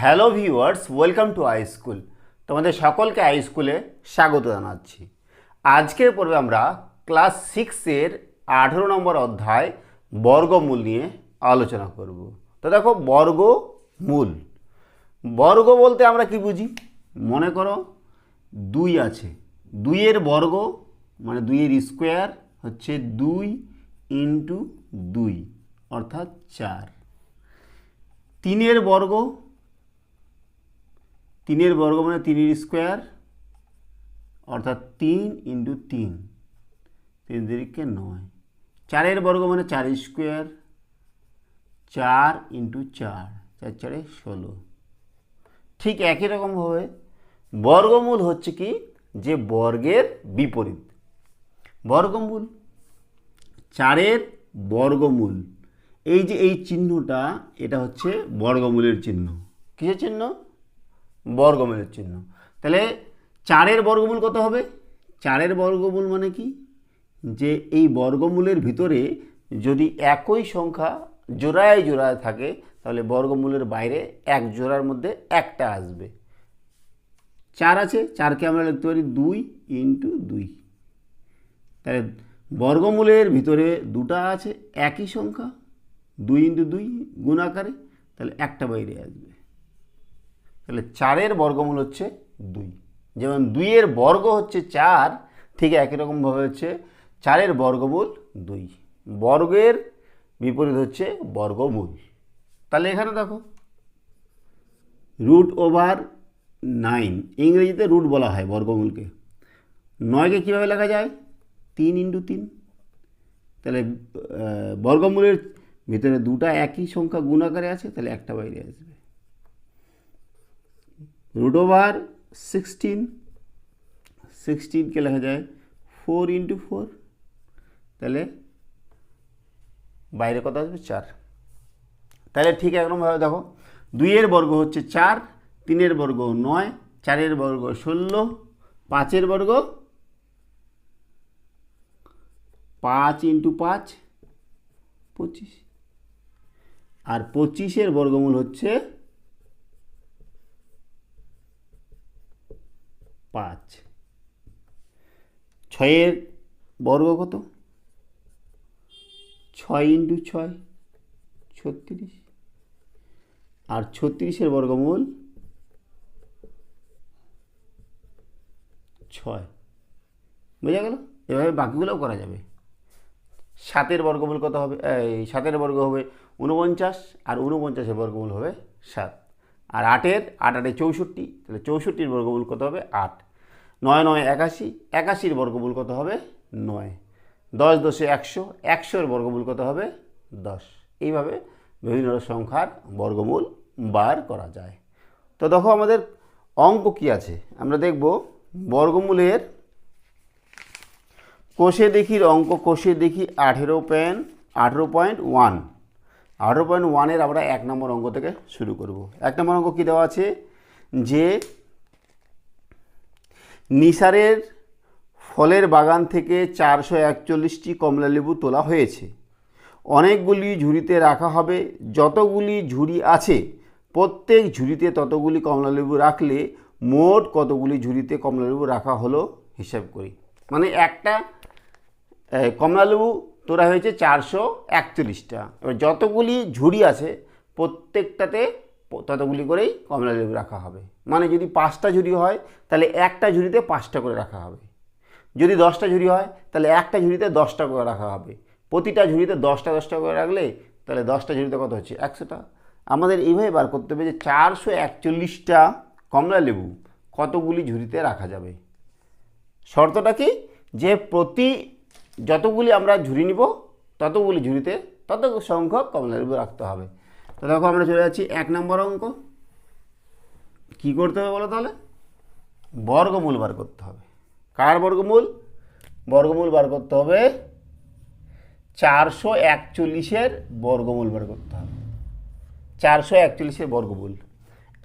Hello viewers, welcome to I school. তোমাদের সকলকে I স্কুলে স্বাগত জানাচ্ছি। আজকের পর্বে আমরা ক্লাস 6-এর 18 নম্বর অধ্যায় বর্গমূল নিয়ে আলোচনা করব। তো দেখো, বর্গমূল বর্গ বলতে আমরা কি বুঝি? মনে করো 2 আছে, 2-এর বর্গ মানে 2-এর স্কোয়ার হচ্ছে 2 ইন্টু 2 অর্থাৎ 4। 3-এর বর্গ, 3-এর বর্গ মানে 3-এর স্কোয়ার অর্থাৎ 3 ইন্টু 3, 3 তিরিকে 9। 4-এর বর্গ মানে 4 স্কোয়ার, 4 ইন্টু 4, 4 4 16। ঠিক একই রকমভাবে বর্গমূল হচ্ছে কি, যে বর্গের বিপরীত। বর্গমূল 4-এর বর্গমূল, এই যে এই চিহ্নটা, এটা হচ্ছে বর্গমূলের চিহ্ন। কিসের চিহ্ন? বর্গমূলের চিহ্ন। তাহলে 4-এর বর্গমূল কত হবে? 4-এর বর্গমূল মানে কি, যে এই বর্গমূলের ভিতরে যদি একই সংখ্যা জোড়ায় জোড়ায় থাকে তাহলে বর্গমূলের বাইরে এক জোড়ার মধ্যে একটা আসবে। 4 আছে, 4কে আমরা লিখতে পারি 2 ইন্টু 2। তাহলে বর্গমূলের ভিতরে দুটা আছে একই সংখ্যা, 2 ইন্টু 2 গুণ আকারে, তাহলে একটা বাইরে আসবে। তাহলে 4-এর বর্গমূল হচ্ছে 2। যেমন 2-এর বর্গ হচ্ছে 4, ঠিক একই রকমভাবে হচ্ছে 4-এর বর্গমূল 2। বর্গের বিপরীত হচ্ছে বর্গমূল। তাহলে এখানে দেখো √9, ইংরেজিতে রুট বলা হয় বর্গমূলকে। 9কে কীভাবে লেখা যায়? 3 ইন্টু 3। তাহলে বর্গমূলের ভিতরে দুটা একই সংখ্যা গুণ আকারে আছে, তাহলে একটা বাইরে আসবে। √16, 16কে লেখা যায় 4 ইন্টু 4, তাহলে বাইরে কত আসবে? 4। তাহলে ঠিক একরকমভাবে দেখো, 2-এর বর্গ হচ্ছে 4, 3-এর বর্গ 9, 4-এর বর্গ 16, 5-এর বর্গ 5 ইন্টু 5 25, আর 25-এর বর্গমূল হচ্ছে 5। 6-এর বর্গ কত? 6 ইন্টু 6 36, আর 36-এর বর্গমূল 6। বোঝা গেল? এভাবে বাকিগুলোও করা যাবে। 7-এর বর্গমূল কত হবে? 7-এর বর্গ হবে 49, আর 49-এর বর্গমূল হবে 7। আর 8-এর 8 8 64, তাহলে 64-এর বর্গমূল কত হবে? 8। 9 9 81, 81-এর বর্গমূল কত হবে? 9। 10 10 100, 100-এর বর্গমূল কত হবে? 10। এইভাবে বিভিন্ন সংখ্যার বর্গমূল বার করা যায়। তো দেখো আমাদের অঙ্ক কি আছে আমরা দেখব। বর্গমূলের কোষে দেখির অঙ্ক, কোষে দেখি 18.1, 18.1-এর আমরা 1 নম্বর অঙ্ক থেকে শুরু করব। 1 নম্বর অঙ্ক কী দেওয়া আছে, যে নিসারের ফলের বাগান থেকে 441টি কমলালেবু তোলা হয়েছে। অনেকগুলি ঝুড়িতে রাখা হবে। যতগুলি ঝুড়ি আছে প্রত্যেক ঝুড়িতে ততগুলি কমলালেবু রাখলে মোট কতগুলি ঝুড়িতে কমলালেবু রাখা হলো হিসাব করি। মানে একটা কমলালেবু তোলা হয়েছে 441টা, এবার যতগুলি ঝুড়ি আছে প্রত্যেকটাতে ততগুলি করেই কমলালেবু রাখা হবে। মানে যদি 5টা ঝুড়ি হয় তাহলে একটা ঝুড়িতে 5টা করে রাখা হবে। যদি 10টা ঝুড়ি হয় তাহলে একটা ঝুড়িতে 10টা করে রাখা হবে। প্রতিটা ঝুড়িতে 10টা 10টা করে রাখলে তাহলে 10টা ঝুড়িতে কত হচ্ছে? 100টা। আমাদের এইভাবে বার করতে হবে যে 441টা কমলালেবু কতগুলি ঝুড়িতে রাখা যাবে। শর্তটা কি, যে যতগুলি আমরা ঝুড়ি নিব ততগুলি ঝুড়িতে তত সংখ্যক কমলালেবু রাখতে হবে। তো দেখো আমরা চলে যাচ্ছি 1 নম্বর অঙ্ক। কী করতে হবে বলো তাহলে? বর্গমূল বার করতে হবে। কার বর্গমূল? বর্গমূল বার করতে হবে 441-এর বর্গমূল বার করতে হবে। 441-এর বর্গমূল।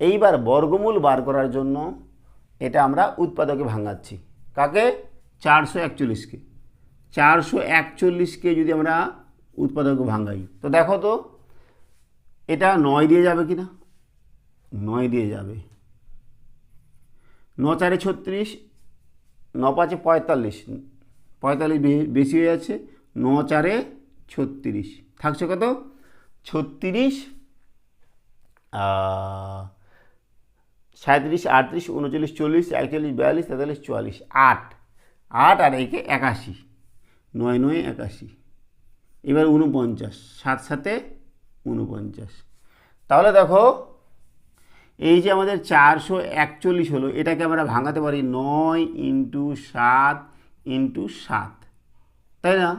এইবার বর্গমূল বার করার জন্য এটা আমরা উৎপাদকে ভাঙাচ্ছি। কাকে? 441কে। 441কে যদি আমরা উৎপাদকে ভাঙাই তো দেখো তো এটা 9 দিয়ে যাবে কি না? 9 দিয়ে যাবে, 9 4 36, 9 5 45, 45 বেশি হয়ে যাচ্ছে, 9 4 36, থাকছে কত 36, 37 38 39 40 41 42 43 44, 8 8 আর একে 81, 9 9 81, এবার 49, 7 7 49। তাহলে দেখো এই যে আমাদের 441 হলো, এটাকে আমরা ভাঙাতে পারি 9 × 7 × 7, তাই না?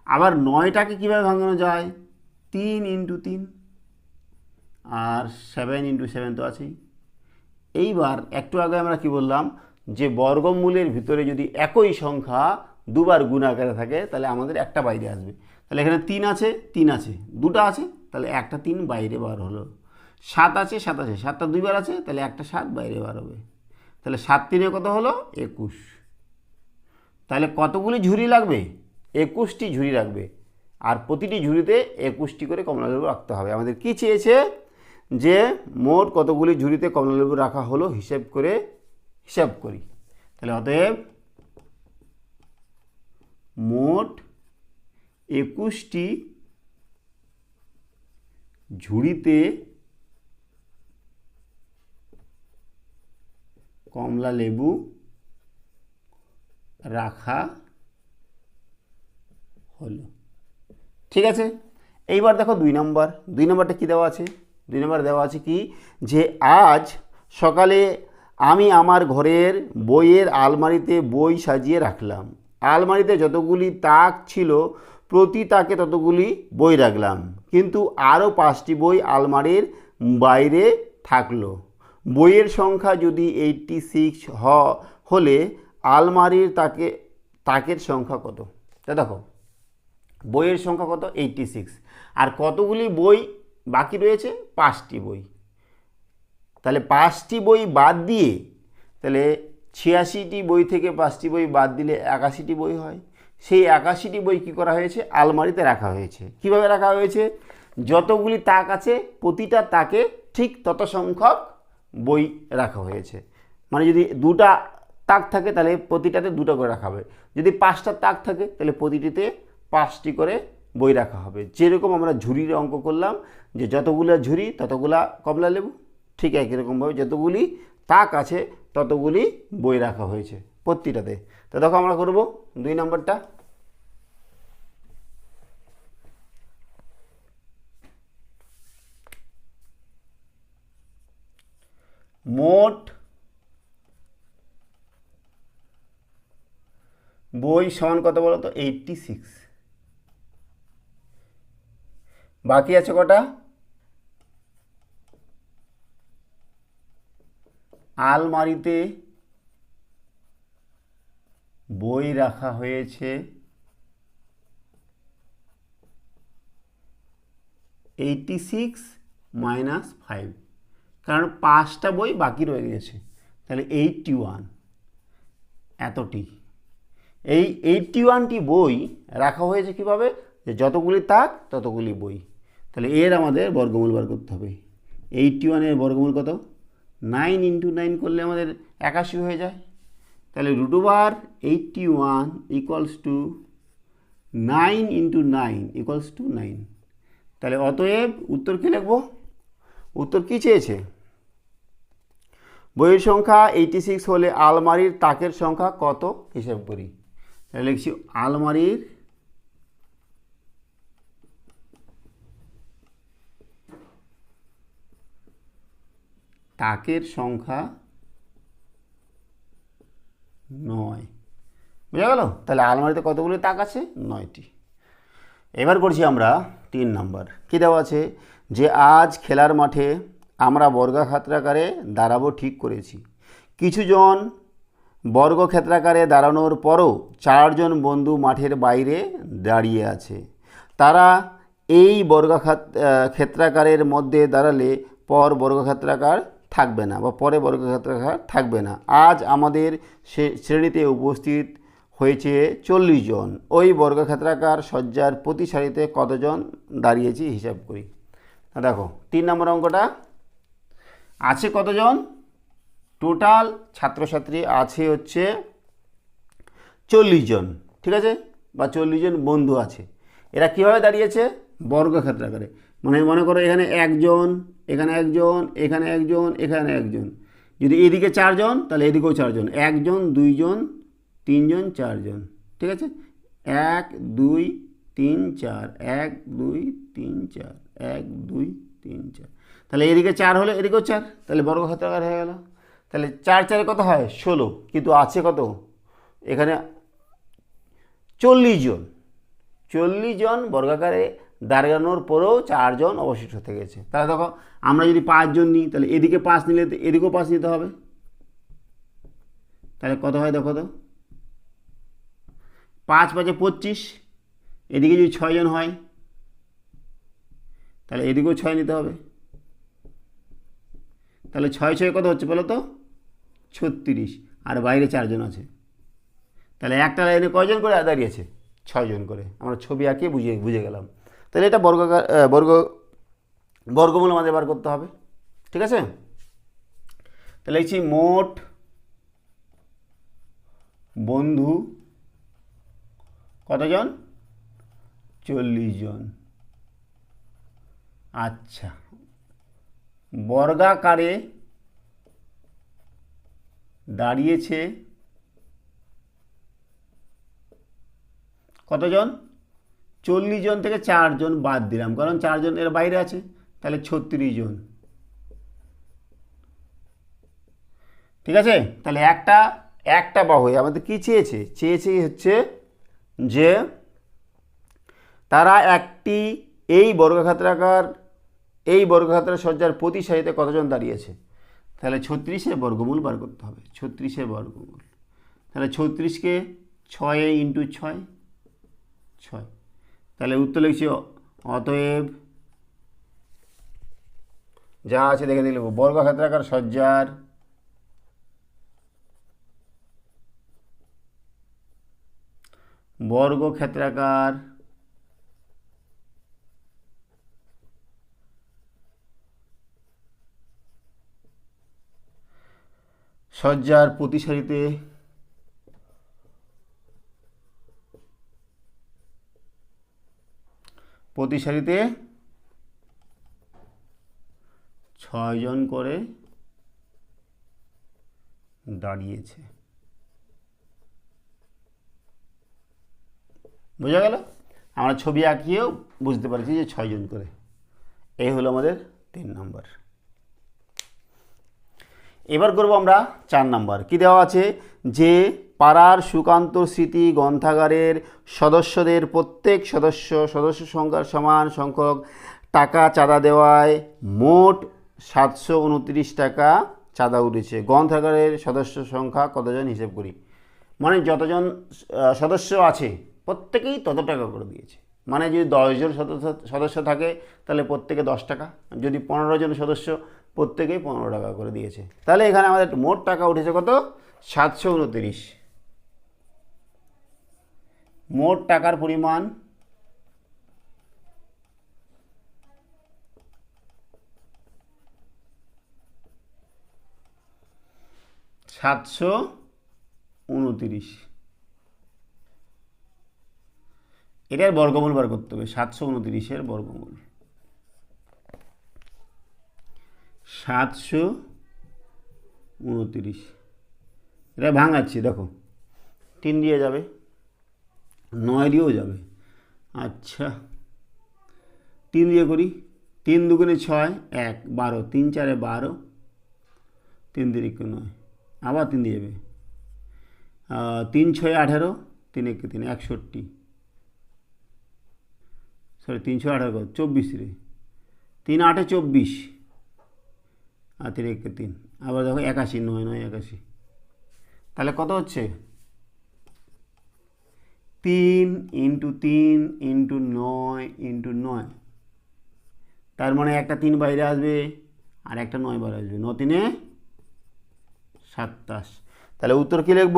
আবার 9টাকে কীভাবে ভাঙানো যায়, 3 × 3, আর 7 × 7 তো আছেই। এইবার একটু আগে আমরা কি বললাম, যে বর্গমূলের ভিতরে যদি একই সংখ্যা দুবার গুণ আকারে থাকে তাহলে আমাদের একটা বাইরে আসবে। তাহলে এখানে 3 আছে, 3 আছে, 2টা আছে, তাহলে একটা 3 বাইরে বার হলো। 7 আছে, 7 আছে, 7টা দুইবার আছে, তাহলে একটা 7 বাইরে বার হবে। তাহলে 7 3 কত হলো 21। তাহলে কতগুলি ঝুড়ি লাগবে, 21টি ঝুড়ি লাগবে, আর প্রতিটি ঝুড়িতে 21টি করে কমলালেবু রাখতে হবে। আমাদের কি চেয়েছে, যে মোট কতগুলি ঝুড়িতে কমলালেবু রাখা হলো হিসাব করি। তাহলে অতএব মোট 21টি ঝুড়িতে কমলালেবু রাখা হলো। ঠিক আছে, এইবার দেখো 2 নম্বরটা কী দেওয়া আছে, 2 নম্বর দেওয়া আছে কি, যে আজ সকালে আমি আমার ঘরের বইয়ের আলমারিতে বই সাজিয়ে রাখলাম। আলমারিতে যতগুলি তাক ছিল প্রতি তাকে ততগুলি বই রাখলাম, কিন্তু আরও 5টি বই আলমারির বাইরে থাকলো। বইয়ের সংখ্যা যদি 86 হলে আলমারির তাকের সংখ্যা কত? তা দেখো বইয়ের সংখ্যা কত 86, আর কতগুলি বই বাকি রয়েছে 5টি বই। তাহলে 5টি বই বাদ দিয়ে, তাহলে 86টি বই থেকে 5টি বই বাদ দিলে 81টি বই হয়। সেই 81টি বই কী করা হয়েছে, আলমারিতে রাখা হয়েছে। কিভাবে রাখা হয়েছে, যতগুলি তাক আছে প্রতিটা তাকে ঠিক তত সংখ্যক বই রাখা হয়েছে। মানে যদি 2টা তাক থাকে তাহলে প্রতিটাতে 2টা করে রাখা হবে, যদি 5টা তাক থাকে তাহলে প্রতিটিতে 5টি করে বই রাখা হবে। যেরকম আমরা ঝুড়ির অঙ্ক করলাম, যে যতগুলো ঝুড়ি ততগুলা কমলালেবু, ঠিক একই রকমভাবে যতগুলি তাক আছে ততগুলি বই রাখা হয়েছে প্রতিটাতে। তো দেখো আমরা করব 2 নম্বরটা। মোট বই সমান কত বলো তো 86, বাকি আছে কটা, আলমারিতে বই রাখা হয়েছে 86 - 5, কারণ 5টা বই বাকি রয়ে গেছে, তাহলে 81 এতটি। এই 81টি বই রাখা হয়েছে কিভাবে, যে যতগুলি তাক ততগুলি বই। তাহলে এর আমাদের বর্গমূল বার করতে হবে। 81-এর বর্গমূল কত, 9 × 9 করলে আমাদের 81 হয়ে যায়। তাহলে √81 = 9 × 9 = 9। তাহলে অতএব উত্তর কী লিখব, উত্তর কী চেয়েছে, বইয়ের সংখ্যা 86 হলে আলমারির তাকের সংখ্যা কত হিসাব করি। তাহলে লিখছি আলমারির তাকের সংখ্যা 9। বুঝা গেল? তাহলে আলমারিতে কতগুলি তাক আছে, 9টি। এবার করছি আমরা 3 নম্বর। কী দেওয়া আছে, যে আজ খেলার মাঠে আমরা বর্গক্ষেত্রাকারে দাঁড়াবো ঠিক করেছি। কিছুজন বর্গক্ষেত্রাকারে দাঁড়ানোর পরও 4 জন বন্ধু মাঠের বাইরে দাঁড়িয়ে আছে। তারা এই ক্ষেত্রাকারের মধ্যে দাঁড়ালে পর বর্গক্ষেত্রাকার থাকবে না, বা পরে বর্গক্ষেত্রাকার থাকবে না। আজ আমাদের শ্রেণীতে উপস্থিত হয়েছে 40 জন। ওই বর্গক্ষেত্রাকার সজ্জার প্রতি সারিতে কতজন দাঁড়িয়েছি হিসাব করি। দেখো 3 নম্বর অঙ্কটা আছে কতজন? টোটাল ছাত্রছাত্রী আছে হচ্ছে 40 জন, ঠিক আছে, বা 40 জন বন্ধু আছে। এরা কীভাবে দাঁড়িয়েছে? বর্গক্ষেত্রাকারে। মানে মনে করো এখানে একজন, এখানে একজন, এখানে একজন, এখানে একজন। যদি এদিকে 4 জন তাহলে এদিকেও 4 জন, 1 জন 2 জন 3 জন 4 জন, ঠিক আছে, 1 2 3 4, 1 2 3 4, 1 2 3 4। তাহলে এদিকে 4 হলে এদিকেও 4, তাহলে বর্গক্ষেত্রাকার হয়ে গেল। তাহলে 4 4 কত হয়? 16। কিন্তু আছে কত এখানে? 40 জন। 40 জন বর্গাকারে দাঁড়ানোর পরেও 4 জন অবশিষ্ট থেকে গেছে। তাহলে দেখো আমরা যদি 5 জন নিই তাহলে এদিকে 5 নিলে এদিকেও 5 নিতে হবে। তাহলে কত হয় দেখো তো, 5 5 25। এদিকে যদি 6 জন হয় তাহলে এদিকেও 6 নিতে হবে। তাহলে 6 6 কত হচ্ছে বলো তো? 36। আর বাইরে 4 জন আছে। তাহলে একটা লাইনে কয়জন করে দাঁড়িয়েছে? 6 জন করে। আমরা ছবি আঁকিয়ে বুঝে গেলাম। তাহলে এটা বর্গমূল আমাদের বার করতে হবে, ঠিক আছে। তাহলে লিখছি মোট বন্ধু কতজন? 40 জন। আচ্ছা, বর্গাকারে দাঁড়িয়েছে কতজন? 40 জন থেকে 4 জন বাদ দিলাম, কারণ 4 জন এর বাইরে আছে। তাহলে 36 জন, ঠিক আছে। তাহলে একটা বাহুই আমাদের কি চেয়েছে হচ্ছে যে তারা একটি এই বর্গক্ষেত্রাকার সজ্জার প্রতি সারিতে কতজন দাঁড়িয়েছে। তাহলে 36-এর বর্গমূল বার করতে হবে। 36-এর বর্গমূল, তাহলে 36কে 6 ইন্টু 6, 6। তাহলে উত্তর লিখছি অতএব যা আছে দেখে লিখব বর্গক্ষেত্রাকার সজ্জার সজ্জার প্রতি সারিতে প্রতি সারিতে 6 জন করে দাঁড়িয়েছে। বোঝা গেল? আমরা ছবি আঁকিয়েও বুঝতে পারছি যে 6 জন করে। এই হলো আমাদের 3 নম্বর। এবার করব আমরা 4 নম্বর। কি দেওয়া আছে? যে পাড়ার সুকান্ত স্মৃতি গ্রন্থাগারের সদস্যদের প্রত্যেক সদস্য সংখ্যার সমান সংখ্যক টাকা চাঁদা দেওয়ায় মোট 729 টাকা চাঁদা উঠেছে। গ্রন্থাগারের সদস্য সংখ্যা কতজন হিসেব করি। মানে যতজন সদস্য আছে প্রত্যেকেই তত টাকা করে দিয়েছে। মানে যদি 10 জন সদস্য থাকে তাহলে প্রত্যেকে 10 টাকা, যদি 15 জন সদস্য প্রত্যেকেই 15 টাকা করে দিয়েছে। তাহলে এখানে আমাদের মোট টাকা উঠেছে কত? 729। মোট টাকার পরিমাণ 729। এটার বর্গমূল বার করতে হবে। 729-এর বর্গমূল 729। এটা ভাঙাচ্ছি, দেখো 3 দিয়ে যাবে, 9 দিয়েও যাবে। আচ্ছা 3 দিয়ে করি। 3 দুগুণে 6, 1 12, 3 4 12, 3 3 9, আবার 3 দিয়ে যাবে। 3 6 18, 3 1 3, 61। সরি 3 6 18 24 রে, 3 8 24 আর 3 1 3, আবার দেখো 81, 9 9 81। তাহলে কত হচ্ছে? 3 ইন্টু 3 ইন্টু 9 ইন্টু 9। তার মানে একটা 3 বাইরে আসবে আর একটা 9 বাইরে আসবে। 9 3 27। তাহলে উত্তর কি লিখব?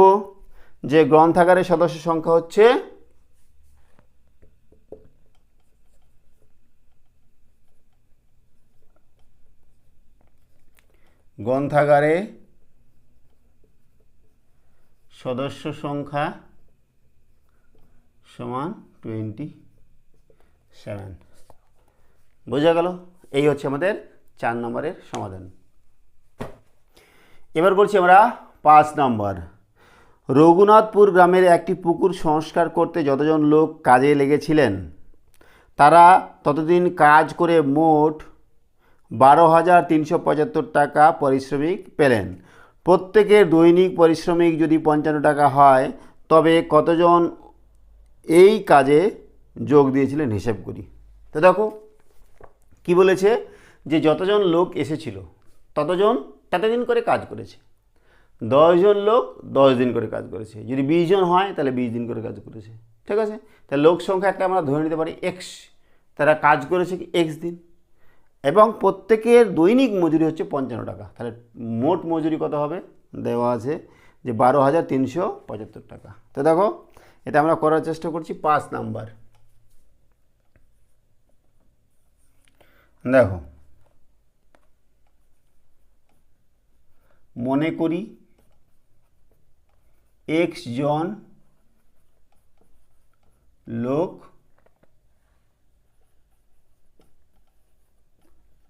যে গ্রন্থাগারের সদস্য সংখ্যা হচ্ছে 27 গ্রন্থাগারে সদস্য সংখ্যা সমান 27। বোঝা গেল? এই হচ্ছে আমাদের 4 নম্বরের সমাধান। এবার বলছি আমরা 5 নম্বর। রঘুনাথপুর গ্রামের একটি পুকুর সংস্কার করতে যতজন লোক কাজে লেগেছিলেন তারা ততদিন কাজ করে মোট 12,375 টাকা পারিশ্রমিক পেলেন। প্রত্যেকের দৈনিক পারিশ্রমিক যদি 55 টাকা হয় তবে কতজন এই কাজে যোগ দিয়েছিলেন হিসেব করি। তো দেখো কি বলেছে, যে যতজন লোক এসেছিল ততদিন করে কাজ করেছে। 10 জন লোক 10 দিন করে কাজ করেছে। যদি 20 জন হয় তাহলে 20 দিন করে কাজ করেছে। ঠিক আছে, তাহলে লোক সংখ্যা একটা আমরা ধরে নিতে পারি এক্স, তারা কাজ করেছে কি এক্স দিন, এবং প্রত্যেকের দৈনিক মজুরি হচ্ছে 55 টাকা। তাহলে মোট মজুরি কত হবে দেওয়া আছে যে 12,375 টাকা। তো দেখো এটা আমরা করার চেষ্টা করছি 5 নাম্বার। দেখো, মনে করি এক্স জন লোক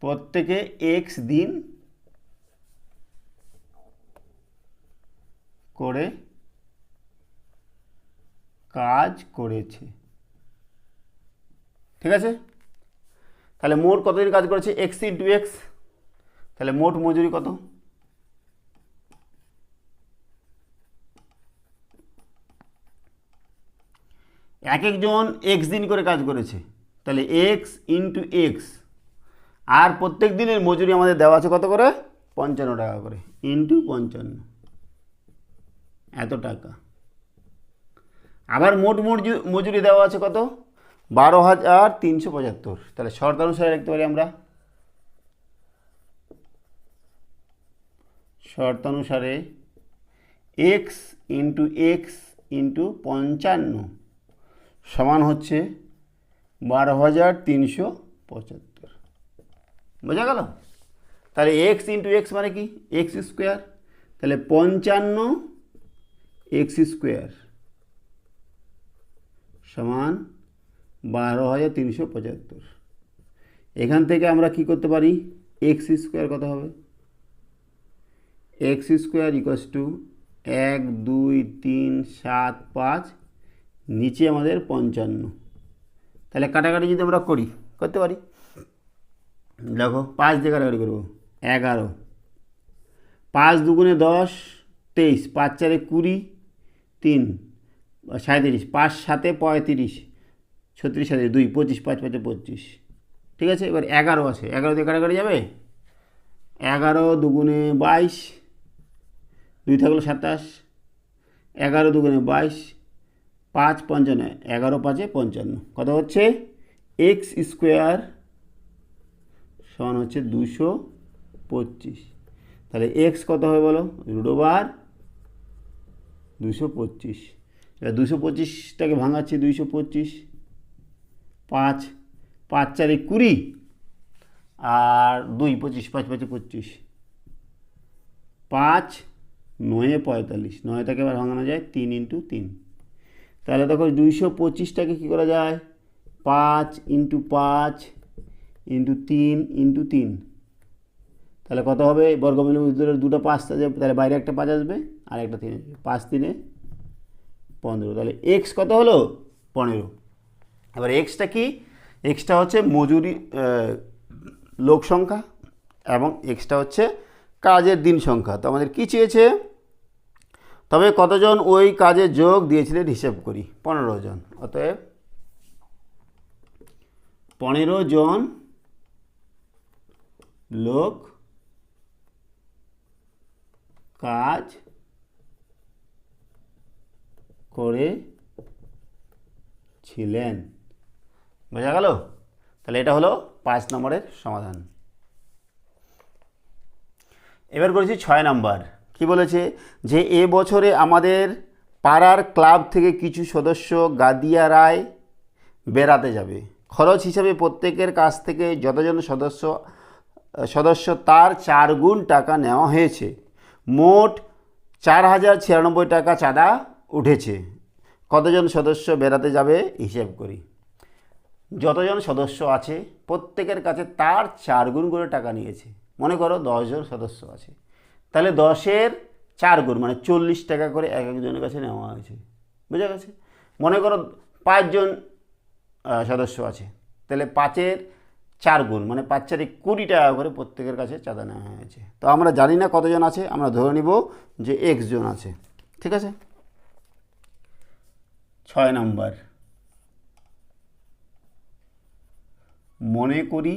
প্রত্যেকে এক্স দিন করে কাজ করেছে। ঠিক আছে, তাহলে মোট কতদিন কাজ করেছে এক্স ইন্টু এক্স, তাহলে মোট মজুরি কত? এক একজন এক্স দিন করে কাজ করেছে, তাহলে এক্স ইন্টু এক্স, আর প্রত্যেক দিনের মজুরি আমাদের দেওয়া আছে কত করে 55 টাকা করে, ইন্টু 55 এত টাকা। আবার মোট মজুরি দেওয়া আছে কত 12,375। তাহলে শর্তানুসারে লিখতে পারি আমরা, শর্তানুসারে এক্স ইন্টু এক্স ইন্টু 55 সমান হচ্ছে 12,375। বোঝা গেল? তাহলে এক্স ইন্টু এক্স মানে কি এক্স স্কোয়ার, তাহলে 55 এক্স স্কোয়ার সমান 12,375। এখান থেকে আমরা কি করতে পারি, এক্স স্কোয়ার কত হবে, এক্স স্কোয়ার ইকুয়ালস টু 1 2 3 7 5, নিচে আমাদের 55। তাহলে কাটাকাটি যদি আমরা করতে পারি, দেখো 5 দিয়ে কাটাকাটি করবো 11, 5 দুগুণে 10 23, 5 4 20, 3 37, 5 7 35, 36 7 2 25, 5 5 25। ঠিক আছে, এবার 11 আছে, 11 দিয়ে কাটাকাটি যাবে, 11 দুগুণে 22, 2 থাকলো 27, 11 দুগুণে 22, 5 55, 11 5 55, কত হচ্ছে এক্স স্কোয়ার সমান হচ্ছে 225। তাহলে এক্স কত হবে বলো, √225। এবার 225টাকে ভাঙাচ্ছি 225, 5 5 4 20, আর 2 25, 5 5 25, 5 9 45, 9টাকে এবার ভাঙানো যায় 3 ইন্টু 3। তাহলে দেখো 225টাকে কী করা যায় 5 ইন্টু 5 ইন্টু 3 ইন্টু 3, তাহলে কত হবে বর্গমূলের ভিতরে দুটো 5 আসবে, তাহলে বাইরে একটা 5 আসবে আর একটা 3 আসবে, 5 3 15। তাহলে এক্স কত হলো 15। এবার এক্সটা কি, এক্সটা হচ্ছে মজুরি লোক সংখ্যা এবং এক্সটা হচ্ছে কাজের দিন সংখ্যা। তো আমাদের কী চেয়েছে, তবে কতজন ওই কাজে যোগ দিয়েছিলেন হিসেব করি, 15 জন। অতএব 15 জন লোক কাজ করেছিলেন। বোঝা গেল? তাহলে এটা হলো 5 নম্বরের সমাধান। এবার করেছি 6 নম্বর। কি বলেছে, যে এ বছরে আমাদের পাড়ার ক্লাব থেকে কিছু সদস্য গাদিয়ারায় বেড়াতে যাবে। খরচ হিসাবে প্রত্যেকের কাছ থেকে যতজন সদস্য সদস্য তার 4 গুণ টাকা নেওয়া হয়েছে। মোট 4096 টাকা চাঁদা উঠেছে। কতজন সদস্য বেড়াতে যাবে হিসেব করি। যতজন সদস্য আছে প্রত্যেকের কাছে তার 4 গুণ করে টাকা নিয়েছে। মনে করো 10 জন সদস্য আছে, তাহলে 10-এর 4 গুণ মানে 40 টাকা করে এক একজনের কাছে নেওয়া হয়েছে। বুঝা গেছে? মনে করো 5 জন সদস্য আছে, তাহলে 5-এর 4 গুণ মানে 5-4 20 টাকা করে প্রত্যেকের কাছে চাঁদা নেওয়া হয়েছে। তো আমরা জানি না কতজন আছে, আমরা ধরে নিব যে X জন আছে। ঠিক আছে। 6 নম্বর, মনে করি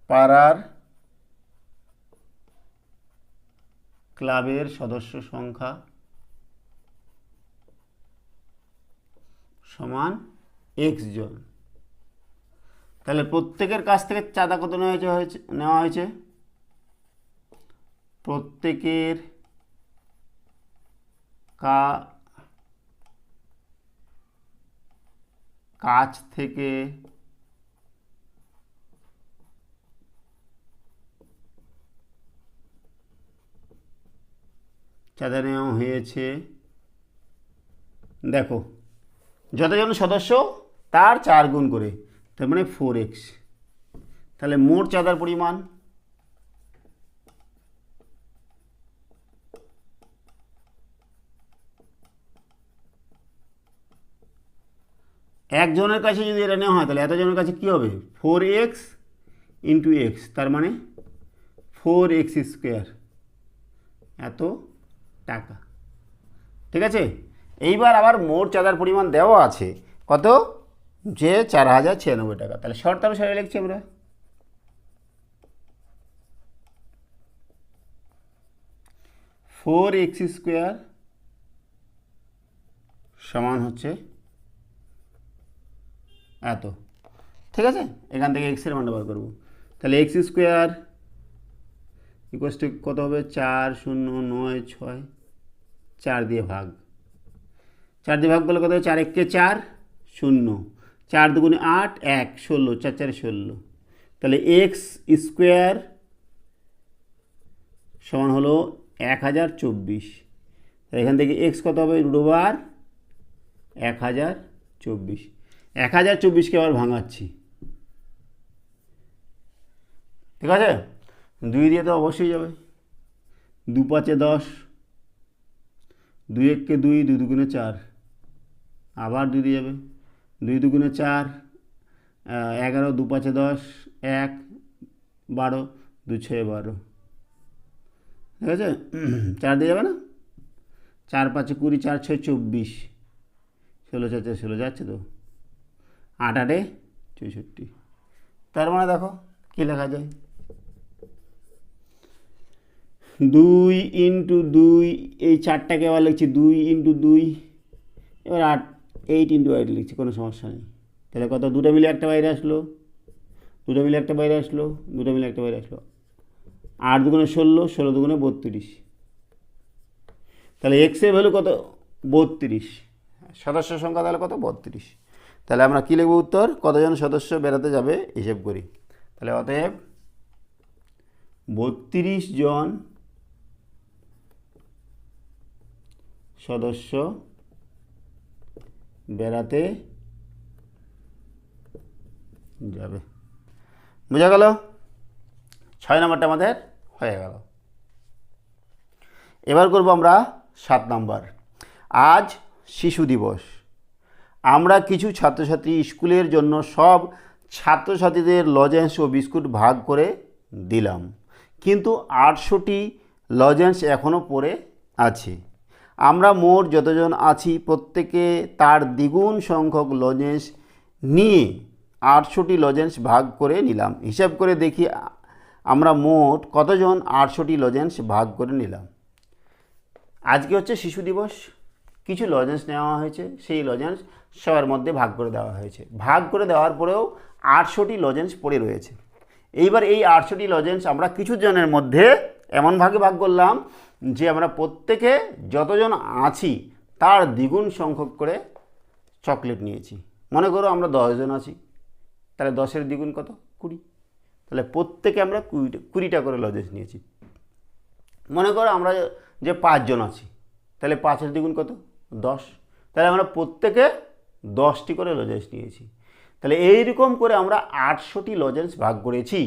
পাড়ার ক্লাবের সদস্য সংখ্যা সমান X জন। তাহলে প্রত্যেকের কাছ থেকে চাঁদা কত নেওয়া হয়েছে? প্রত্যেকের কাছ থেকে চাঁদা নেওয়া হয়েছে, দেখো যতজন সদস্য তার 4 গুণ করে, তার মানে 4x। তাহলে মোট চাঁদার পরিমাণ একজনের কাছে যদি এটা নেওয়া হয় তাহলে এতজনের কাছে কী হবে? 4x ইন্টু x, তার মানে 4x স্কোয়ার, এত টাকা। ঠিক আছে। এইবার আবার মোট চাঁদার পরিমাণ দেওয়া আছে কত? যে 4096 টাকা। তাহলে শর্ত অনুসারে লিখছি আমরা, ফোর এক্স স্কোয়ার সমান হচ্ছে এত। ঠিক আছে। এখান থেকে এক্সের মানটা বার করবো। তাহলে এক্স স্কোয়ার ইকুয়াল টু কত হবে? 4096, 4 দিয়ে ভাগ, 4 দিয়ে ভাগ করলে কত হবে? 4 একে 4, 0, 4 দুগুণে 8, 1, 16, 4 4 16। তাহলে এক্স স্কোয়ার সমান হলো 1024। এখান থেকে এক্স কত হবে? √1024। 1024কে আবার ভাঙাচ্ছি। ঠিক আছে। 2 দিয়ে তো অবশ্যই যাবে, 2 5 10, 2 1 2, 2 দুগুণে 4, আবার 2 দিয়ে যাবে, 2 দুগুণে 4, 11, 2 5 10, 1, 12, 2 6 12। ঠিক আছে। 4 দিয়ে যাবে না, 4 5 20, 4 6 24, 16 4 4 16 যাচ্ছে তো, 8 8 64। তার মানে দেখো কী লেখা যায়? 2 ইন্টু 2, এই 4টাকে আবার লিখছি 2 ইন্টু 2, এবার 8 ইন্টু 8 লিখছি, কোনো সমস্যা নেই। তাহলে কত? 2টা মিলে একটা বাইরে আসলো, 2টা মিলে একটা বাইরে আসলো, 2টা মিলে একটা বাইরে আসলো, 8 দুগুণে 16, 16 দুগুণে 32। তাহলে এক্সের ভ্যালু কত? 32। সদস্য সংখ্যা তাহলে কত? 32। তাহলে আমরা কী লিখব উত্তর? কতজন সদস্য বেড়াতে যাবে হিসেব করি। তাহলে অতএব 32 জন সদস্য বেড়াতে যাবে। বোঝা গেল? 6 নম্বরটা আমাদের হয়ে গেল। এবার করব আমরা 7 নম্বর। আজ শিশু দিবস। আমরা কিছু ছাত্রছাত্রী স্কুলের জন্য সব ছাত্রছাত্রীদের লজেন্স ও বিস্কুট ভাগ করে দিলাম, কিন্তু 800টি লজেন্স এখনও পড়ে আছে। আমরা মোট যতজন আছি প্রত্যেকে তার দ্বিগুণ সংখ্যক লজেন্স নিয়ে 800টি লজেন্স ভাগ করে নিলাম। হিসাব করে দেখি আমরা মোট কতজন 800টি লজেন্স ভাগ করে নিলাম। আজকে হচ্ছে শিশু দিবস, কিছু লজেন্স নেওয়া হয়েছে, সেই লজেন্স সবার মধ্যে ভাগ করে দেওয়া হয়েছে। ভাগ করে দেওয়ার পরেও 800টি লজেন্স পড়ে রয়েছে। এইবার এই 800টি লজেন্স আমরা কিছু জনের মধ্যে এমন ভাগে ভাগ করলাম যে আমরা প্রত্যেকে যতজন আছি তার দ্বিগুণ সংখ্যক করে চকলেট নিয়েছি। মনে করো আমরা 10 জন আছি, তাহলে 10-এর দ্বিগুণ কত? 20। তাহলে প্রত্যেকে আমরা 20টা করে লজেন্স নিয়েছি। মনে করো আমরা যে 5 জন আছি, তাহলে 5-এর দ্বিগুণ কত? 10। তাহলে আমরা প্রত্যেকে 10টি করে লজেন্স নিয়েছি। তাহলে এইরকম করে আমরা 800টি লজেন্স ভাগ করেছি।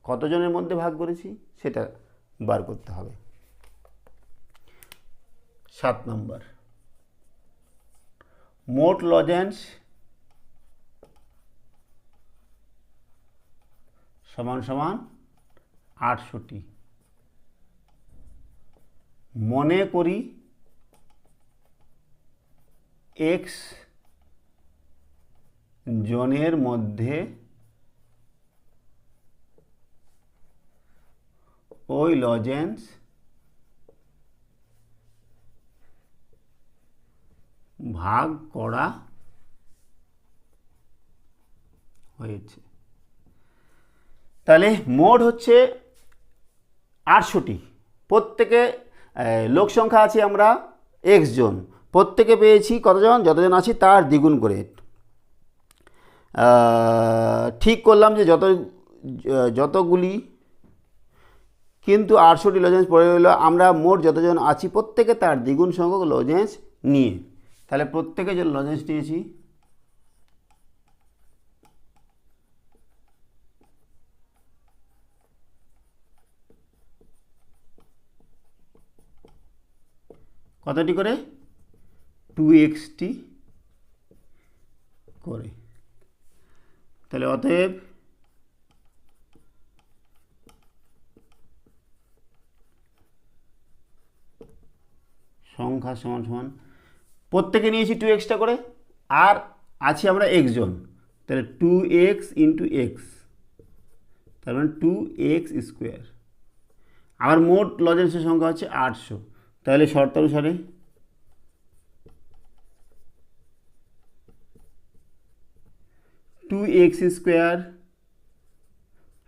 কতজনের মধ্যে ভাগ করেছি সেটা বার করতে হবে। 7 নম্বর, মোট লজেন্স সমান সমান 800টি। মনে করি x জনের মধ্যে ওই লজেন্স ভাগ করা হয়েছে। তাহলে মোট হচ্ছে 800টি। প্রত্যেকে লোক সংখ্যা আছে আমরা x জন, প্রত্যেকে পেয়েছি কতজন? যতজন আছি তার দ্বিগুণ করে। ঠিক করলাম যে যতগুলি, কিন্তু 800টি লজেন্স পড়ে রইল। আমরা মোট যতজন আছি প্রত্যেকে তার দ্বিগুণ সংখ্যক লজেন্স নিয়ে, তাহলে প্রত্যেকে যে লজেন্স নিয়েছি কতটি করে? 2xটি করে। তাহলে অতএব সংখ্যা সমান সমান প্রত্যেকে নিয়েছি 2xটা করে, আর আছি আমরা x জন, তাহলে 2x ইন্টু এক্স, তার মানে 2x স্কোয়ার। আবার মোট লজেন্সের সংখ্যা হচ্ছে 800। তাহলে শর্ত অনুসারে টু এক্স স্কোয়ার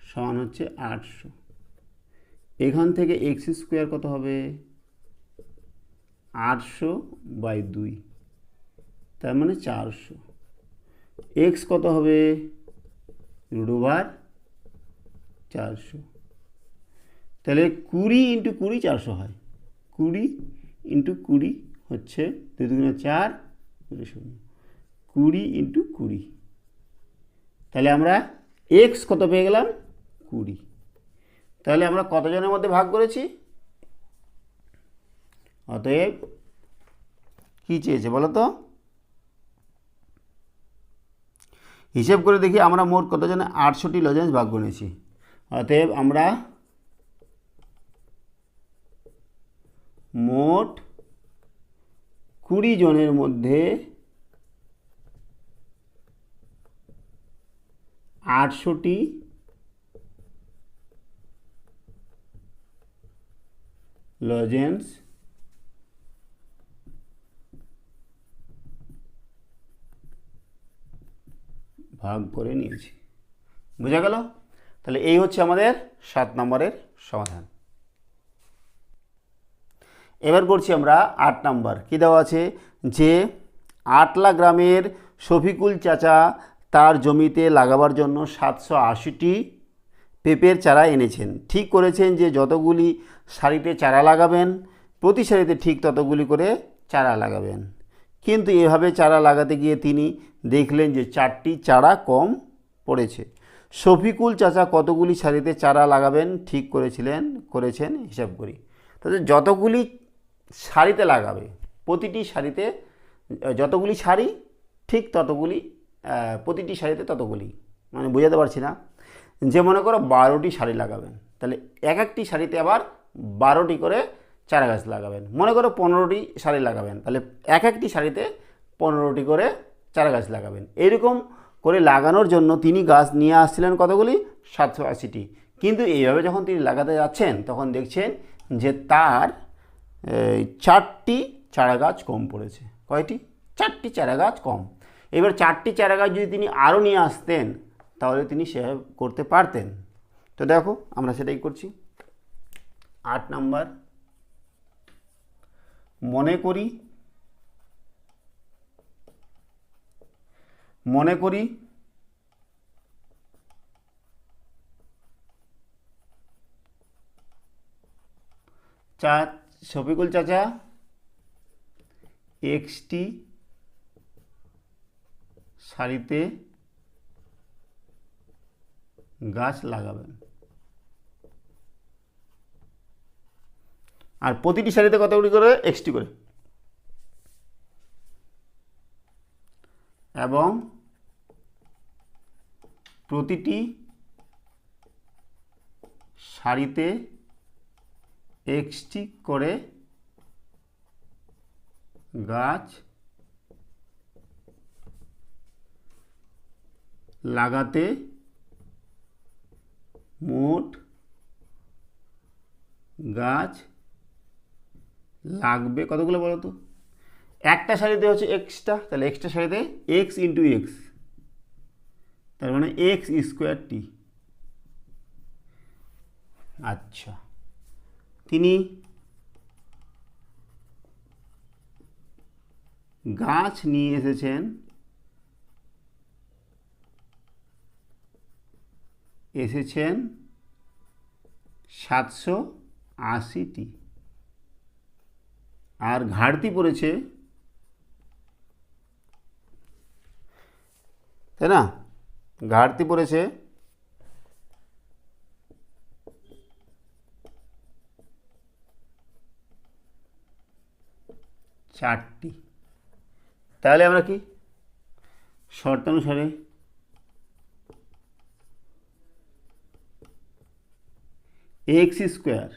সমান হচ্ছে 800। এখান থেকে এক্স স্কোয়ার কত হবে? 800/2, তার মানে 400। এক্স কত হবে? √400। তাহলে 20 ইন্টু 20 400 হয়। 20 ইন্টু 20 হচ্ছে 2 2 4 0 20 ইন্টু 20। তাহলে আমরা এক্স কত পেয়ে গেলাম? 20। তাহলে আমরা কতজনের মধ্যে ভাগ করেছি? অতএব কি চেয়েছে বলো তো? হিসেব করে দেখি আমরা মোট কতজনে 800টি লজেন্স ভাগ করেছি। অতএব আমরা মোট 20 জনের মধ্যে 800টি লজেন্স ভাগ করে নিয়েছি। বোঝা গেল? তাহলে এই হচ্ছে আমাদের 7 নম্বরের সমাধান। এবার করছি আমরা 8 নম্বর। কী দেওয়া আছে? যে আটলা গ্রামের শফিকুল চাচা তার জমিতে লাগাবার জন্য 780টি পেঁপের চারা এনেছেন। ঠিক করেছেন যে যতগুলি সারিতে চারা লাগাবেন প্রতি সারিতে ঠিক ততগুলি করে চারা লাগাবেন। কিন্তু এভাবে চারা লাগাতে গিয়ে তিনি দেখলেন যে 4টি চারা কম পড়েছে। শফিকুল চাচা কতগুলি সারিতে চারা লাগাবেন ঠিক করেছেন হিসাব করি। তাহলে যতগুলি সারিতে লাগাবে, প্রতিটি সারিতে যতগুলি সারি ঠিক ততগুলি, প্রতিটি সারিতে ততগুলি, মানে বোঝাতে পারছি না। যে মনে করো 12টি সারি লাগাবেন, তাহলে এক একটি সারিতে আবার 12টি করে চারা গাছ লাগাবেন। মনে করো 15টি সারি লাগাবেন, তাহলে এক একটি সারিতে 15টি করে চারা গাছ লাগাবেন। এরকম করে লাগানোর জন্য তিনি গাছ নিয়ে আসছিলেন কতগুলি? 780টি। কিন্তু এইভাবে যখন তিনি লাগাতে যাচ্ছেন তখন দেখছেন যে তার 4টি চারা গাছ কম পড়েছে। কয়টি? 4টি চারা গাছ কম। এবার 4টি চারা গাছ যদি তিনি আরও নিয়ে আসতেন তাহলে তিনি সেভাবে করতে পারতেন। তো দেখো আমরা সেটাই করছি। 8 নম্বর, মনে করি মনে করি শফিকুল চাচা এক্সটি সারিতে গাছ লাগাবেন, আর প্রতিটি সারিতে কতগুলি করে এক্সটি করে, এবং প্রতিটি সারিতে এক্সটি করে গাছ লাগাতে মোট গাছ লাগবে কতগুলো বলো তো? একটা সারিতে হচ্ছে এক্সটা, তাহলে এক্সটা সারিতে এক্স ইন্টু এক্স, তার মানে এক্স স্কোয়ার টি। আচ্ছা, তিনি গাছ নিয়ে এসেছেন 780টি, আর ঘাটতি পড়েছে, তাই না? ঘাটতি পড়েছে 4টি। তাহলে আমরা কি শর্তানুসারে এক্স স্কোয়ার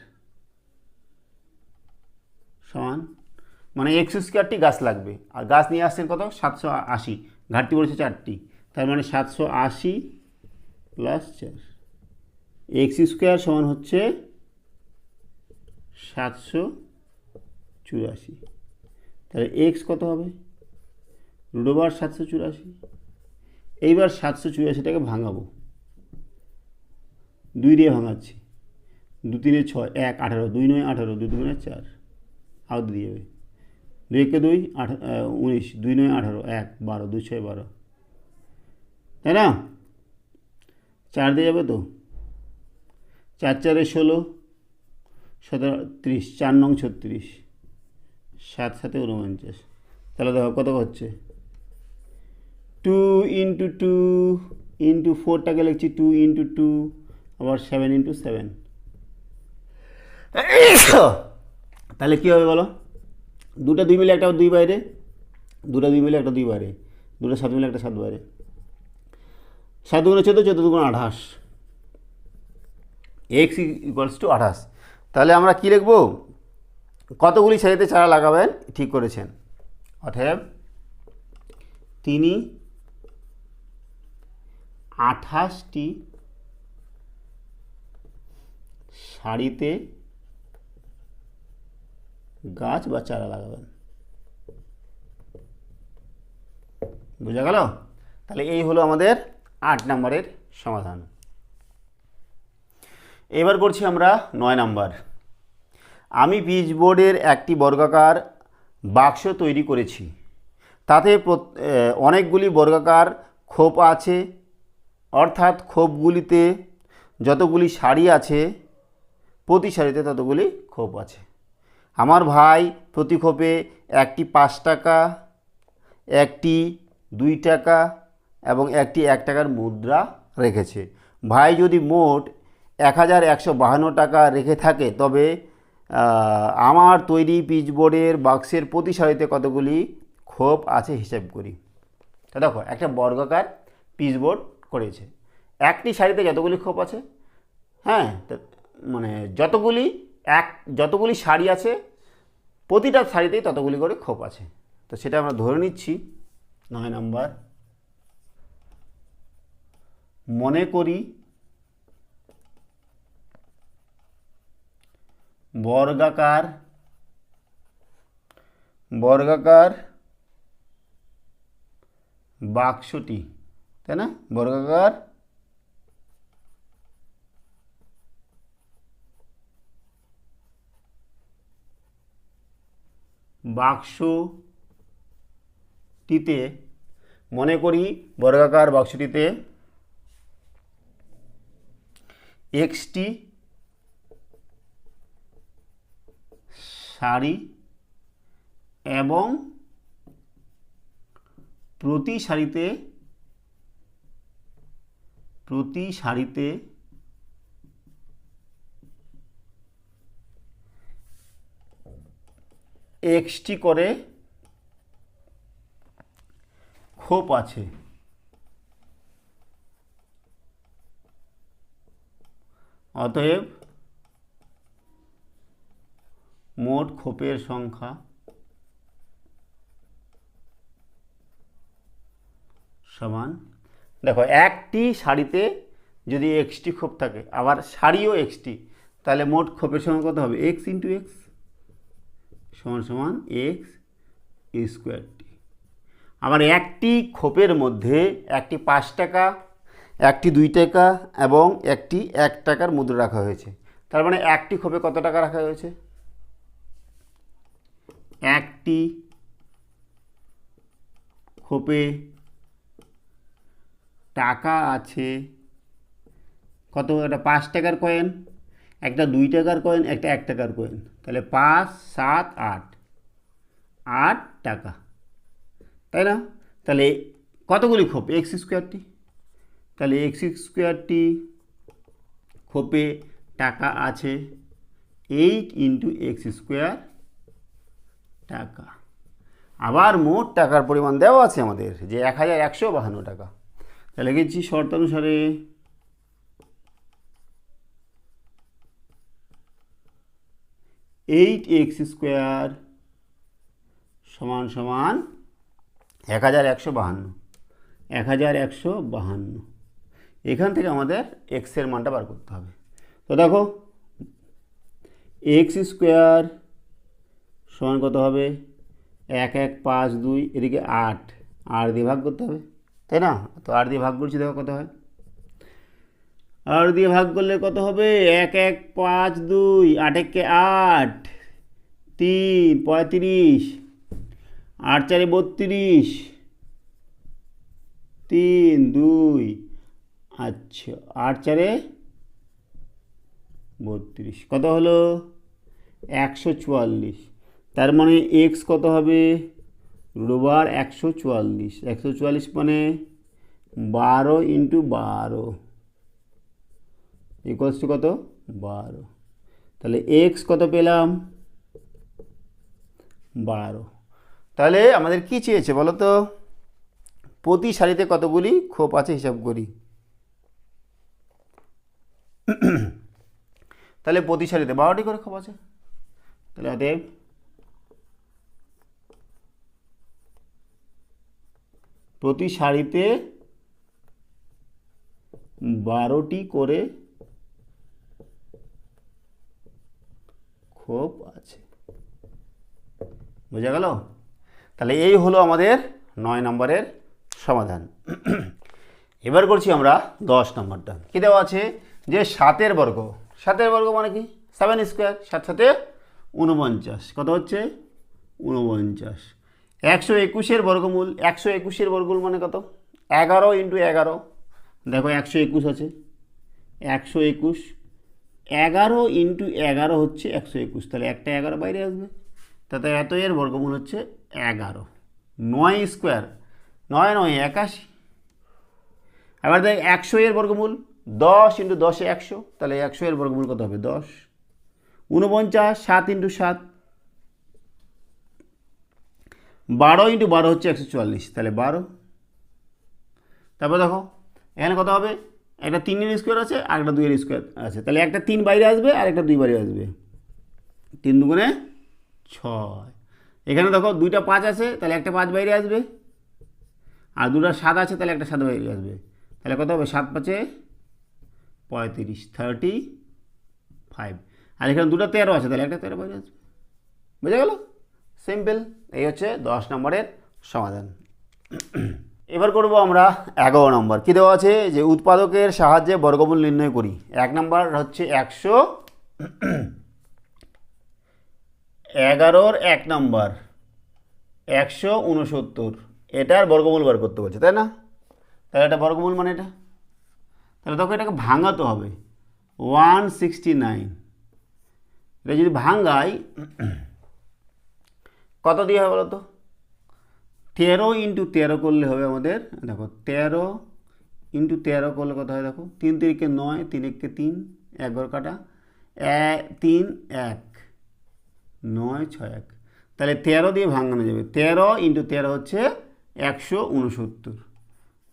সমান, মানে এক্স স্কোয়ারটি গাছ লাগবে, আর গাছ নিয়ে আসছেন কত? 780, ঘাটতি পড়েছে 4টি, তার মানে 780 প্লাস 4, এক্স স্কোয়ার সমান হচ্ছে 784। তাহলে এক্স কত হবে? √784। এইবার 784টাকে ভাঙাবো, 2 দিয়ে ভাঙাচ্ছি, 2 3 6, 1 18, 2 9 18, 2 2 4, আরও 2 দিয়ে যাবে, 2 1 2 19, 2 9 18, 1 12, 2 6 12, তাই না? 4 দিয়ে যাবে তো, 4 4 16, 17 30, 4 9 36, 7 7 49। তাহলে দেখো কত হচ্ছে, 2 ইন্টু 2 ইন্টু 4টাকে লিখছি 2 ইন্টু 2, আবার 7 ইন্টু 7। তাহলে কী হবে বলো? 2টা 2 মিলে একটা 2 বাইরে, 2টা 2 মিলে একটা 2 বাইরে, 2টা 7 মিলে একটা 7 বাইরে, 7 2 14, 14 2 28, এক্স ইকুয়ালস টু 28। তাহলে আমরা কি লিখব? কতগুলি সারিতে চারা লাগাবেন ঠিক করেছেন, অতএব তিনি 28টি সারিতে গাছ বা চারা লাগাবেন। বোঝা গেল? তাহলে এই হলো আমাদের 8 নম্বরের সমাধান। এবার করছি আমরা 9 নম্বর। আমি পিচবোর্ডের একটি বর্গাকার বাক্স তৈরি করেছি, তাতে অনেকগুলি বর্গাকার খোপ আছে, অর্থাৎ খোপগুলিতে যতগুলি সারি আছে প্রতি সারিতে ততগুলি খোপ আছে। আমার ভাই প্রতি খোপে একটি 5 টাকা, একটি 2 টাকা এবং একটি 1 টাকার মুদ্রা রেখেছে। ভাই যদি মোট 1152 টাকা রেখে থাকে, তবে আমার তৈরি পিচবোর্ডের বাক্সের প্রতি সারিতে কতগুলি খোপ আছে হিসাব করি। তো দেখো, একটা বর্গাকার পিচবোর্ড করেছে, একটি সারিতে যতগুলি খোপ আছে, হ্যাঁ, মানে যতগুলি সারি আছে প্রতিটা সারিতেই ততগুলি করে খোপ আছে। তো সেটা আমরা ধরে নিচ্ছি। 9 নম্বর, মনে করি বর্গাকার বাক্সটি, তাই না? বর্গাকার বাক্সটিতে মনে করি বর্গাকার বাক্সটিতে এক্সটি সারি এবং প্রতি সারিতে এক্সটি করে খোপ আছে। অতএব মোট খোপের সংখ্যা সমান, দেখো একটি সারিতে যদি এক্সটি খোপ থাকে আবার সারিও এক্সটি, তাহলে মোট খোপের সংখ্যা কত হবে? এক্স ইন্টু এক্স সমান সমান এক্স স্কোয়ারটি। আবার একটি খোপের মধ্যে একটি 5 টাকা, একটি 2 টাকা এবং একটি 1 টাকার মুদ্রা রাখা হয়েছে। তার মানে একটি খোপে কত টাকা রাখা হয়েছে? একটি খোপে টাকা আছে কত? একটা 5 টাকার কয়েন, একটা 2 টাকার কয়েন, একটা 1 টাকার কয়েন। তাহলে 5, 7, 8 টাকা, তাই না? তাহলে কতগুলি খোপ? এক্স স্কোয়ারটি। তাহলে এক্স স্কোয়ারটি খোপে টাকা আছে 8 ইন্টু এক্স স্কোয়ার টাকা। আবার মোট টাকার পরিমাণ দেওয়া আছে আমাদের যে 1152 টাকা। তাহলে লিখেছি শর্তানুসারে এইট এক্স স্কোয়ার সমান সমান 1152। 1152, এখান থেকে আমাদের এক্সের মানটা বার করতে হবে। তো দেখো এক্স স্কোয়ার সমান কত হবে? 1152, এদিকে 8 দিয়ে ভাগ করতে হবে, তাই না? তো 8 দিয়ে ভাগ করছি, দেখো কত হয়। 8 দিয়ে ভাগ করলে কত হবে? 1152, 8 একে 8, 3, 35, 8 4 32, 3 2, আচ্ছা 8 4 32, কত হলো? 144। তার মানে এক্স কত হবে? √12 144। 144 মানে 12 ইন্টু 12 ইকুয়ালস টু কত? 12। তাহলে এক্স কত পেলাম? 12। তাহলে আমাদের কি চেয়েছে বলো তো? প্রতি সারিতে কতগুলি খোপ আছে হিসাব করি। তাহলে প্রতি সারিতে 12টি করে খোপ আছে। তাহলে অতএব প্রতি সারিতে 12টি করে খোপ আছে। বোঝা গেল? তাহলে এই হলো আমাদের 9 নম্বরের সমাধান। এবার করছি আমরা 10 নম্বরটা। কী দেওয়া আছে? যে 7 বর্গ। 7 বর্গ মানে কি? 7 স্কোয়ার, 7 7 49, কত হচ্ছে? 49। 121 বর্গমূল। 121 বর্গমূল মানে কত? 11 ইন্টু 11। দেখো 121 আছে, 121, 11 ইন্টু 11 হচ্ছে 121। তাহলে একটা 11 বাইরে আসবে, তাতে এত এর বর্গমূল হচ্ছে 11। 9 স্কোয়ার, 9 9 81। এবার দেখ 100 এর বর্গমূল 10 ইন্টু 10 100, তাহলে 100 এর বর্গমূল কত হবে? 10। 49, 7 ইন্টু 7, 12 ইন্টু 12 হচ্ছে 144, তাহলে 12। তারপর দেখো এখানে কত হবে? একটা 3 এর স্কোয়ার আছে আর একটা 2 এর স্কোয়ার আছে, তাহলে একটা 3 বাইরে আসবে আর একটা 2 বাইরে আসবে। 3 দুগুণে 6। এখানে দেখো 2টা 5 আছে, তাহলে একটা 5 বাইরে আসবে, আর 2টা 7 আছে, তাহলে একটা 7 বাইরে আসবে। তাহলে কত হবে? 7 5 35, 35। আর এখানে 2টা 13 আছে, তাহলে একটা 13 বাইরে আসবে। বুঝে গেল? সিম্পল। এই হচ্ছে 10 নম্বরের সমাধান। এবার করব আমরা 11 নম্বর। কী দেওয়া আছে? যে উৎপাদকের সাহায্যে বর্গমূল নির্ণয় করি। 1 নম্বর হচ্ছে 111 1 নম্বর 169, এটার বর্গমূল বার করতে বলছে, তাই না? তাহলে এটা বর্গমূল মানে এটা, তাহলে তখন এটাকে ভাঙাতে হবে 169। এটা যদি ভাঙাই কত দিয়ে হবে বলো তো? 13 × 13 করলে হবে আমাদের, দেখো 13 × 13 করলে কত হয় দেখো, 3 3 9, 3 1 3, 1 ঘর কাটা, 3 1 9 6 1, তাহলে 13 দিয়ে ভাঙানো যাবে। 13 × 13 হচ্ছে 169,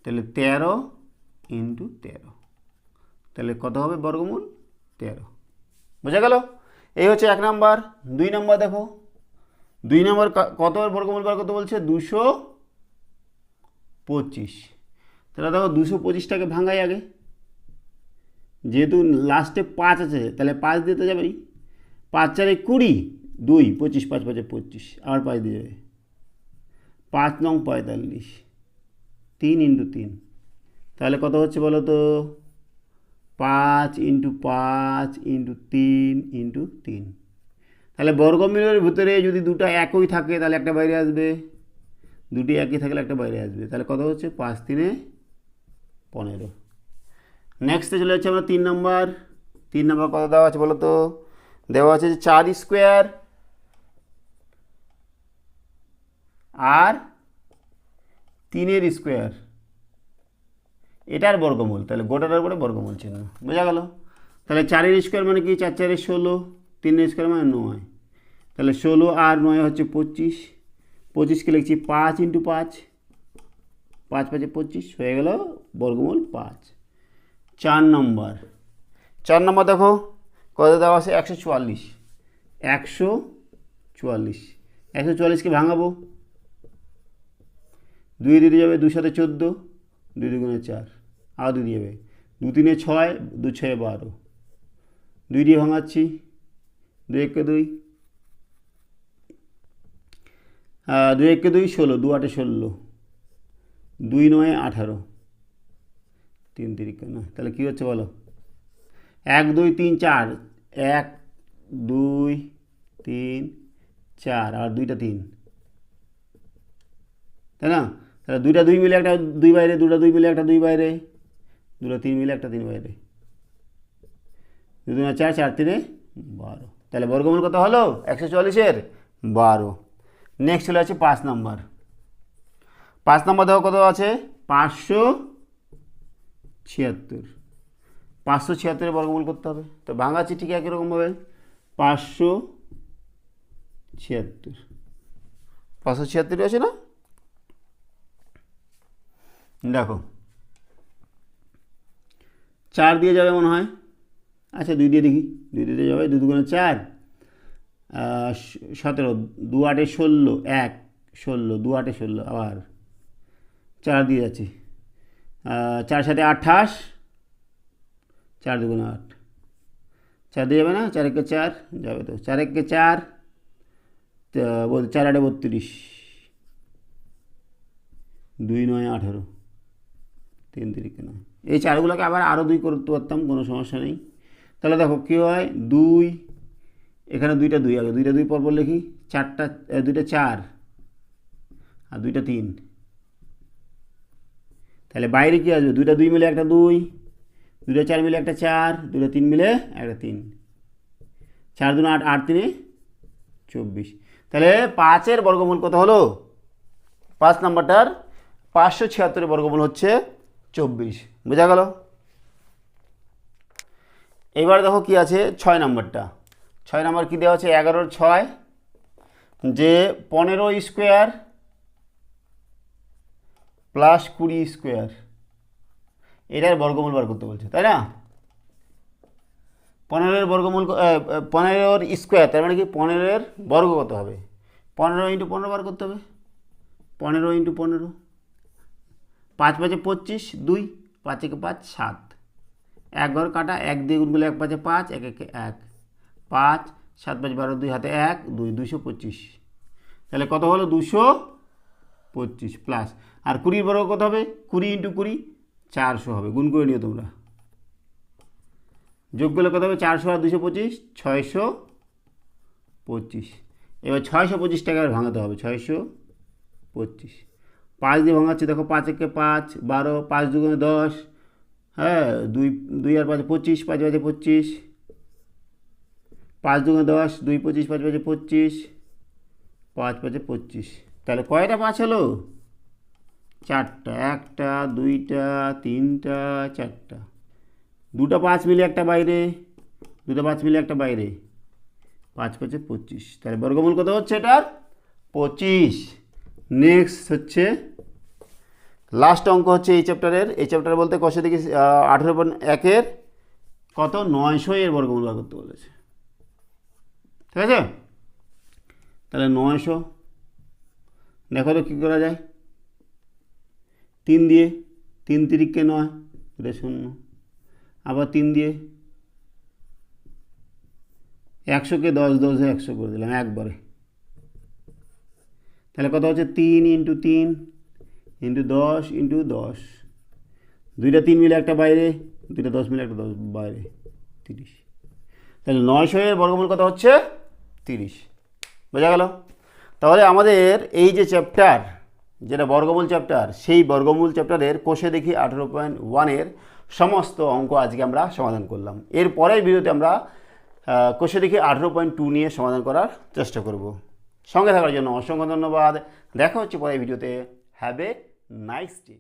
তাহলে 13 × 13, তাহলে কত হবে বর্গমূল? 13। বোঝা গেল? এই হচ্ছে 1 নম্বর। 2 নম্বর দেখো, 2 নম্বর কত বর্গমূল বার করতে বলছে? 225। তাহলে দেখো 225টাকে ভাঙাই আগে, যেহেতু লাস্টে 5 আছে তাহলে 5 দিতে যাবেই। 5 4 20, 2 25, 5 5 25, আবার 5 দিয়ে যাবে, 5 9 45, 3 × 3, তাহলে কত হচ্ছে বলো তো? 5 × 5 × 3 × 3। তাহলে বর্গমূলের ভিতরে যদি দুটো একই থাকে তাহলে একটা বাইরে আসবে, দুটি একই থাকলে একটা বাইরে আসবে, তাহলে কত হচ্ছে? 5 3 15। নেক্সটে চলে যাচ্ছে আমরা 3 নম্বর। 3 নম্বর কত দেওয়া আছে বলো তো? দেওয়া আছে যে 4 স্কোয়ার আর 3 স্কোয়ার, এটার বর্গমূল, তাহলে গোটাটার উপরে বর্গমূল চিহ্ন। বোঝা গেল? তাহলে 4 স্কোয়ার মানে কি? 4 4 16, 3 স্কোয়ার মানে 9, তাহলে 16 আর 9 হচ্ছে 25। 25কে লিখছি 5 × 5, 5 5 25, হয়ে গেল বর্গমূল 5। 4 নম্বর। 4 নম্বর দেখো কত দেওয়া আছে? 144। 144, 144কে ভাঙাবো, 2 দিতে যাবে, 2 7 14, 2 2 4, আর 2 দিয়ে যাবে, 2 3 6, 2 6 12, 2 দিয়ে ভাঙাচ্ছি, 2 1 2, 2 1 2 16, 2 8 16, 2 9 18, 3 3 9, তাহলে কী হচ্ছে বলো? 1 2 3 4, 1 2 3 4, আর 2টা 3, তাই না? তাহলে 2টা 2 মিলে একটা 2 বাইরে, 2টা 2 মিলে একটা 2 বাইরে, 2টা 3 মিলে একটা 3 বাইরে, 2 2 4, 4 3 12, তাহলে বর্গমূল কত হলো 144-এর? 12। নেক্সট চলে আছে 5 নম্বর। 5 নম্বর দেখো কত আছে? 576। 576-এর বর্গমূল করতে হবে, তো ভাঙাচ্ছি ঠিক একই রকমভাবে, 576, 576 আছে না? দেখো 4 দিয়ে যাবে মনে হয়, আচ্ছা 2 দিয়ে দেখি, 2 দিয়ে যাবে, 2 2 4, 17, 2 8 16, 1 16, 2 8 16, আবার 4 দিয়ে যাচ্ছে, 4 7 28, 4 2 8, 4 দিয়ে যাবে না? 4 1 4 যাবে, তো 4 1 4, 4 8 32, 2 9 18, 3 3 9, এই 4গুলোকে আবার আরও 2 করতে পারতাম, কোনো সমস্যা নেই। তাহলে দেখো কী হয়? 2, এখানে 2টা 2, আগে 2টা 2 পরপর লিখি, 4টা 2টা 4 আর 2টা 3, তাহলে বাইরে কী আসবে? 2টা 2 মিলে একটা 2, 2টা 4 মিলে একটা 4, 2টা 3 মিলে একটা 3, 4 2 8, 8 3 24, তাহলে 5-এর বর্গমূল কত হলো? 5 নম্বরটার 576-এর বর্গমূল হচ্ছে 24। বোঝা গেল? এবার দেখো কি আছে 6 নম্বরটা। 6 নম্বর কী দেওয়া আছে? 11-র 6, যে 15 স্কোয়ার প্লাস 20 স্কোয়ার, এটার বর্গমূল বার করতে বলছে, তাই না? 15-এর বর্গমূল, 15-এর স্কোয়ার, তার মানে কি 15-এর বর্গ কত হবে? 15 × 15 বার করতে হবে, 15 × 15, 5 5 25, 2, 5 1 5 7, 1 ঘর কাটা, 1 দিয়ে গুণ করলে 1 5 5, 1 1 1, 5 7 5 12, 2 হাতে 1 2, 225, তাহলে কত হলো? 225 প্লাস, আর 20-র বর্গ কত হবে? 20 × 20, 400 হবে, গুণ করে নিও তোমরা, যোগ করলে কত হবে? 400 আর 225, 625। এবার 625 টাকা ভাঙাতে হবে, 625 5 দিয়ে ভাঙাচ্ছি, দেখো 5 একে 5, 12, 5 দুগুণে 10, হ্যাঁ, 2 আর 5 25, 5 বাজে 25, 5 দুগুণে 10, 2 25, 5 বাজে 25, 5 বাজে 25। তাহলে কয়টা 5 হলো? 4টা, 1টা, 2টা, 3টা, 4টা, 2টা 5 মিলে একটা বাইরে, 2টা 5 মিলে একটা বাইরে, 5 5 25। তাহলে বর্গমূল কত হচ্ছে এটার? 25। নেক্সট হচ্ছে লাস্ট অঙ্ক হচ্ছে এই চ্যাপ্টারের। এই চ্যাপ্টার বলতে কষে দেখি 18/1 কত 900 এর বর্গমূল বার করতে বলেছে। ঠিক আছে, তাহলে 900 দেখো তো কী করা যায়। 3 দিয়ে, 3 তিরিককে 9, এটা 0, আবার 3 দিয়ে 100কে 10, 10 100 করে দিলাম একবারে। তাহলে কত হচ্ছে? 3 × 3 × 10 × 10, 2টা 3 মিলে একটা বাইরে, 2টা 10 মিলে একটা 10 বাইরে, 30। তাহলে 900 এর বর্গমূল কত হচ্ছে? 30। বোঝা গেল? তাহলে আমাদের এই যে চ্যাপ্টার, যেটা বর্গমূল চ্যাপ্টার, সেই বর্গমূল চ্যাপ্টারের কোষে দেখি 18.1 এর সমস্ত অঙ্ক আজকে আমরা সমাধান করলাম। এর পরের ভিডিওতে আমরা কোষে দেখি 18.2 নিয়ে সমাধান করার চেষ্টা করব। সঙ্গে থাকার জন্য অসংখ্য ধন্যবাদ। দেখা হচ্ছে পরের ভিডিওতে। Have a nice day.